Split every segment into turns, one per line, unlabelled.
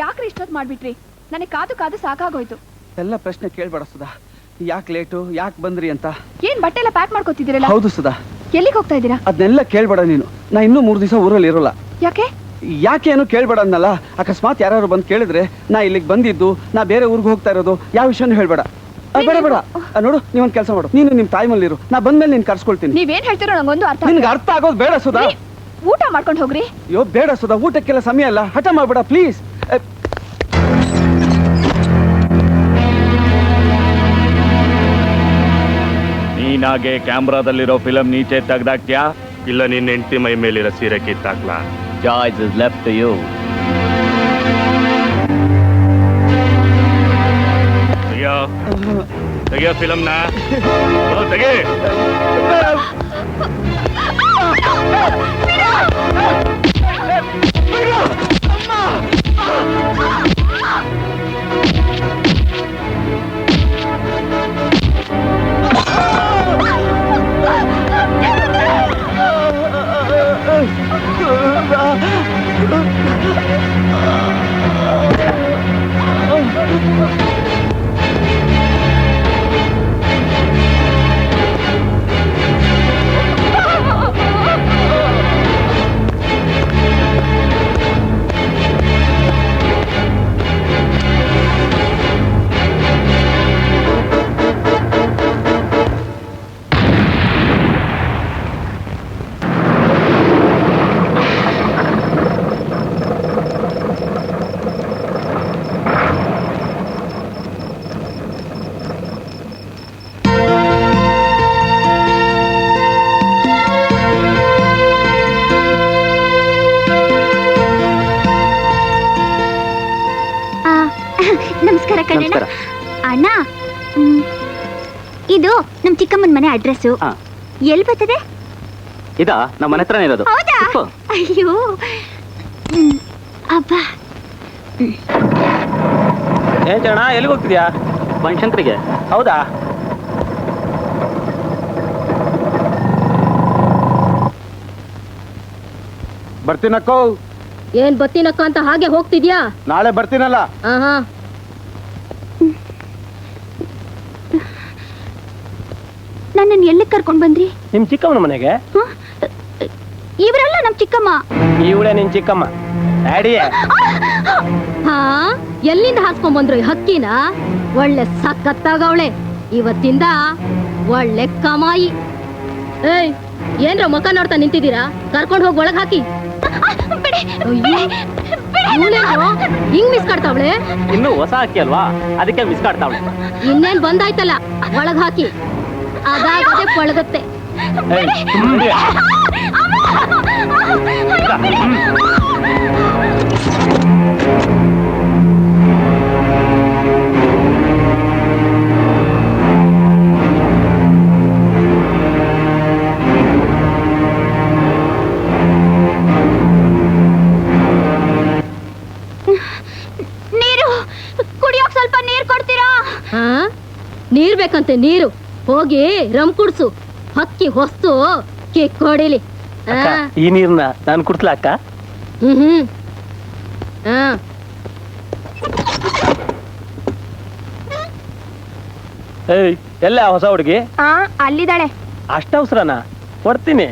ಯಾಕ್ರಿ ಇಷ್ಟೊತ್ತು ಮಾಡ್ಬಿಟ್ರಿ? ನನಗೆ ಕಾದು ಕಾದು ಸಾಕಾಗೋಯ್ತು.
ಎಲ್ಲ ಪ್ರಶ್ನೆ ಕೇಳ್ಬೇಡ ಸುಧಾ. ಯಾಕೆ ಲೇಟು, ಯಾಕೆ ಬಂದ್ರಿ ಅಂತ.
ಏನ್ ಬಟ್ಟೆ ಎಲ್ಲ ಪ್ಯಾಕ್ ಮಾಡ್ಕೋತಿದ್ದೀರಲ್ಲ?
ಹೌದು ಸುಧಾ.
ಎಲ್ಲಿಗೆ ಹೋಗ್ತಾ ಇದ್ದೀರಾ?
ಅದನ್ನೆಲ್ಲ ಕೇಳ್ಬೇಡ ನೀನು. ನಾ ಇನ್ನೂ 3 ದಿವಸ ಊರಲ್ಲಿ ಇರೋಲ್ಲ.
ಯಾಕೆ?
ಯಾಕೆ ಏನು ಕೇಳ್ಬೇಡ ಅನ್ನಲ್ಲ. ಅಕಸ್ಮಾತ್ ಯಾರು ಬಂದು ಕೇಳಿದ್ರೆ ನಾ ಇಲ್ಲಿಗೆ ಬಂದಿದ್ದು, ನಾ ಬೇರೆ ಊರಿಗೆ ಹೋಗ್ತಾ ಇರೋದು, ಯಾವ ವಿಷಯನೂ ಹೇಳ್ಬೇಡ. ಬೇಡ ಬೇಡ. ನೋಡು, ನೀವೊಂದು ಕೆಲಸ ಮಾಡು. ನೀನು ನಿಮ್ಮ ತಾಯಿ ಮನೇಲಿರು. ನಾ ಬಂದ್ಮೇಲೆ ನೀನು ಕರ್ಸ್ಕೊಳ್ತೀನಿ.
ನೀವೇನ್ ಹೇಳ್ತೀರೋ ನಂಗೊಂದು ಅರ್ಥ.
ನಿನ್ಗೆ ಅರ್ಥ ಆಗೋದು ಬೇಡ ಸುಧಾ.
ಊಟ ಮಾಡ್ಕೊಂಡು ಹೋಗ್ರಿ.
ಅಯ್ಯೋ ಬೇಡ ಸುಧಾ, ಊಟಕ್ಕೆಲ್ಲ ಸಮಯ ಅಲ್ಲ. ಹಠ ಮಾಡ್ಬೇಡ ಪ್ಲೀಸ್.
ನೀನಾಗೆ ಕ್ಯಾಮ್ರಾದಲ್ಲಿರೋ ಫಿಲಂ ನೀಚೆ ತೆಗ್ದಾಕ್ತ್ಯಾ?
ಇಲ್ಲ ನಿನ್ನ ಹೆಂಡತಿ ಮೈ ಮೇಲಿರೋ ಸೀರೆ ಕಿತ್ತಾಕ್ಲಾ?
Choice is left to you.
ತೆಗಿಯೋ ಫಿಲಂನ ತೆಗಿ.
ಅಣ್ಣ, ಇದು ನಮ್ ಚಿಕ್ಕಮ್ಮನ ಮನೆ ಅಡ್ರೆಸ್. ಎಲ್ಲಿ ಬರ್ತದೆ?
ಇದಾ ನಮ್ಮ ಮನೆ ಹತ್ರನೇ ಇರೋದು.
ಹೌದಾ? ಅಯ್ಯೋ ಅಬ್ಬಾ.
ಏನ್ ಚರಣ, ಎಲ್ಲಿಗೆ ಹೋಗ್ತಿದ್ಯಾ? ಬನಶಂಕರಿಗೆ. ಹೌದಾ?
ಬರ್ತೀನಕ್ಕೋ.
ಏನ್ ಬರ್ತೀನಕ್ಕ ಅಂತ ಹಾಗೆ ಹೋಗ್ತಿದ್ಯಾ?
ನಾಳೆ ಬರ್ತೀನಲ್ಲ.
ನನ್ನನ್ನು ಎಲ್ಲಿ ಕರ್ಕೊಂಡ್ ಬಂದ್ರಿ?
ನಿಮ್ ಚಿಕ್ಕಮ್ಮನ ಮನೆಗೆ.
ಇವರಲ್ಲ ನಮ್ ಚಿಕ್ಕಮ್ಮ.
ಇವಳೆ ನಿನ್ ಚಿಕ್ಕಮ್ಮ.
ಹಾ, ಎಲ್ಲಿಂದ ಹಾಸ್ಕೊಂಡ್ ಬಂದ್ರು ಈ ಹಕ್ಕಿನ? ಒಳ್ಳೆ ಸಕ್ಕತ್ತಾಗವಳೆ. ಇವತ್ತಿಂದ ಒಳ್ಳೆ ಕಮಾಯಿ. ಏಯ್, ಏನ್ರ ಮುಖ ನೋಡ್ತಾ ನಿಂತಿದ್ದೀರಾ? ಕರ್ಕೊಂಡ್ ಹೋಗಿ ಒಳಗ್ ಹಾಕಿ. ಹಿಂಗ್ ಮಿಸ್ ಕಾಡ್ತಾವಳೆ.
ಇನ್ನು ಹೊಸ ಅಕ್ಕಿ ಅಲ್ವಾ, ಅದಕ್ಕೆ ಮಿಸ್ ಕಾಡ್ತಾವಳೆ.
ಇನ್ನೇನ್ ಬಂದಾಯ್ತಲ್ಲ, ಒಳಗ್ ಹಾಕಿ. ಅದಾಗದೆ ಪಳಗುತ್ತೆ.
ನೀರು ಕುಡಿಯೋಕ್ ಸ್ವಲ್ಪ ನೀರ್ ಕೊಡ್ತೀರಾ?
ನೀರ್ ಬೇಕಂತೆ. ನೀರು ಹೋಗಿ ರಮ್ ಕುಡ್ಸು. ಹಕ್ಕಿ ಹೊಸ್ತು ಕೇಕ್ ಹೊಡಿಲಿ.
ಈ ನೀರ್ನ ನಾನು ಕುಡ್ಸ್ಲಾ ಅಕ್ಕ? ಏಯ್, ಎಲ್ಲ ಹೊಸ ಹುಡುಗಿ?
ಅಲ್ಲಿದ್ದಾಳೆ.
ಅಷ್ಟ ಅವಸರನಾ? ಕೊಡ್ತೀನಿ.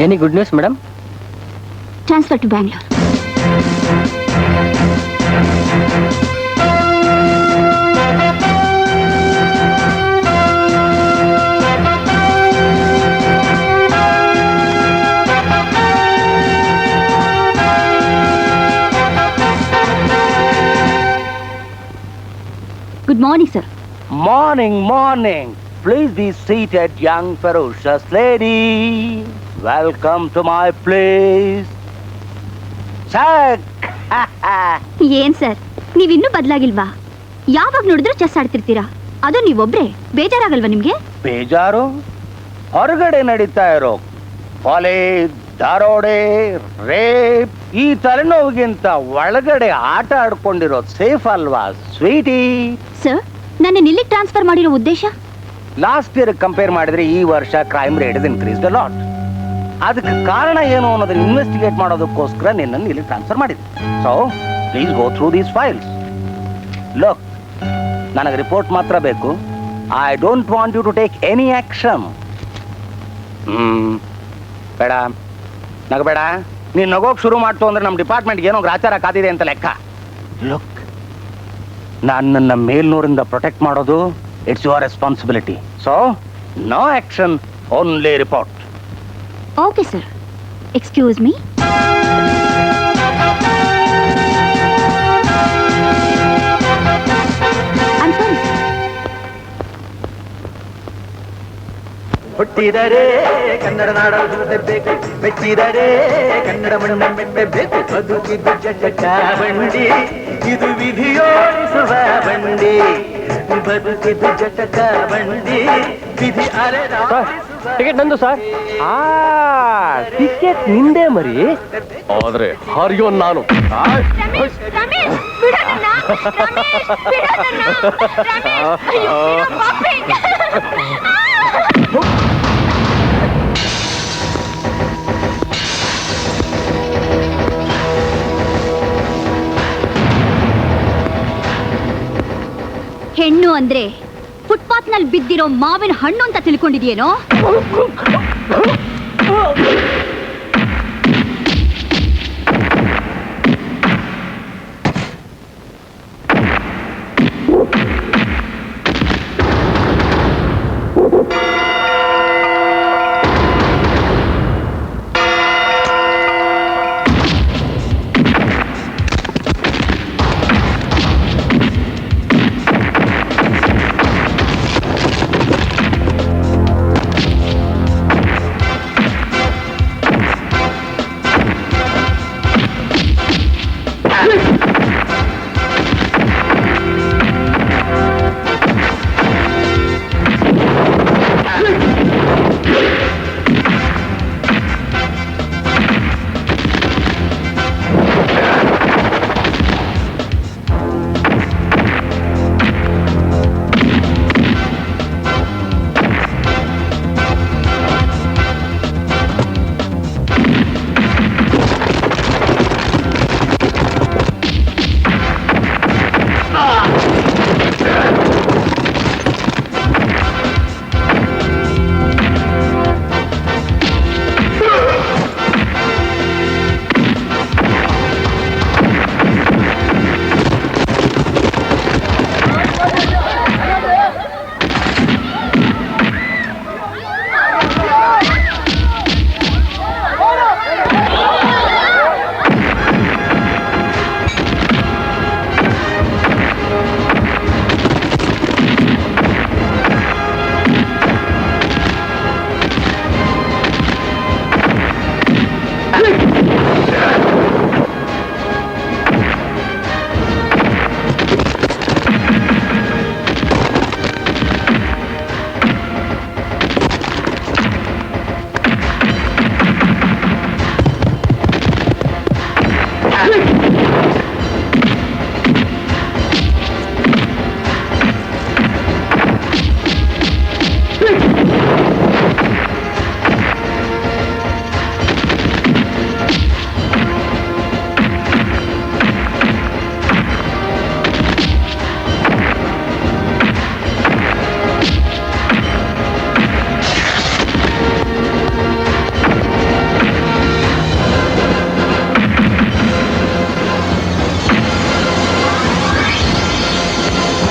Any good news madam?
Transfer to Bangalore. Good morning, sir.
Morning, morning. Please be seated, young ferocious lady. Welcome to my place. Check.
ಏನ್ ಸರ್, ನೀವಿನ್ನೂ ಬದಲಾಗಿಲ್ವಾ? ಯಾವಾಗ ನೋಡಿದ್ರು ಚೆಸ್ ಆಡ್ತಿರ್ತೀರಾ, ಅದು ನೀವೊಬ್ರೆ. ಬೇಜಾರಾಗಲ್ವಾ ನಿಮ್ಗೆ?
ಬೇಜಾರು? ಹೊರಗಡೆ ನಡೀತಾ ಇರೋ ಕೊಲೆ, ದರೋಡೆ, ರೇಪ್, ಈ ತಲೆನೋವಿಗಿಂತ ಒಳಗಡೆ ಆಟ ಆಡ್ಕೊಂಡಿರೋದು ಸೇಫ್ ಅಲ್ವಾ ಸ್ವೀಟಿ?
ಸರ್, ನನ್ನ ಇಲ್ಲಿಗೆ ಟ್ರಾನ್ಸ್ಫರ್ ಮಾಡಿರೋ ಉದ್ದೇಶ?
ಲಾಸ್ಟ್ ಇಯರ್ ಕಂಪೇರ್ ಮಾಡಿದ್ರೆ ಈ ವರ್ಷ crime rate is increased a lot. ಅದಕ್ಕೆ ಕಾರಣ ಏನು ಅನ್ನೋದನ್ನ ಇನ್ವೆಸ್ಟಿಗೇಟ್ ಮಾಡೋದಕ್ಕೋಸ್ಕರ ನಿನ್ನನ್ನು ಇಲ್ಲಿ ಟ್ರಾನ್ಸ್ಫರ್ ಮಾಡಿದ್ದೆ. So please go through these files. Look, ನನಗೆ ರಿಪೋರ್ಟ್ ಮಾತ್ರ ಬೇಕು. I don't want you to take any action. ಬೇಡ, ನಗಬೇಡ. ನೀನು ನಗೋಕ್ ಶುರು ಮಾಡ್ತು ಅಂದ್ರೆ ನಮ್ಮ ಡಿಪಾರ್ಟ್ಮೆಂಟ್ಗೆ ಏನೋ ಗ್ರಾಚಾರ ಕಾದಿದೆ ಅಂತ ಲೆಕ್ಕ. ಲುಕ್, ನನ್ನ ಮೇಲ್ನೂರಿಂದ ಪ್ರೊಟೆಕ್ಟ್ ಮಾಡೋದು it's your responsibility. So no action, only report.
Okay sir. Excuse me.
ಹುಟ್ಟಿದರೆ ಕನ್ನಡ ನಾಡಲು ಬೇಕು, ಮೆಚ್ಚಿದರೆ ಕನ್ನಡ ಮಣ್ಣ ಮೆಟ್ಟಬೇಕು. ಬದುಕಿದ್ದು ಚಟ ಬಂಡಿ, ಇದು ವಿಧಿಯೋಡಿಸುವ ಬಂಡಿ. ಬದುಕಿದ್ದು ಚಟಕ ಬಂಡಿ, ವಿಧಿ
ಟಿಕೆಟ್ ನಂದು ಸರ್. ಟಿಕೆಟ್ ನಿಂದೆ ಮರಿ,
ಆದ್ರೆ ಹರಿಯೋನ್ ನಾನು.
ಹೆಣ್ಣು ಅಂದ್ರೆ ಫುಟ್ಪಾತ್ ನಲ್ಲಿ ಬಿದ್ದಿರೋ ಮಾವಿನ ಹಣ್ಣು ಅಂತ ತಿಳ್ಕೊಂಡಿದ್ಯೇನೋ?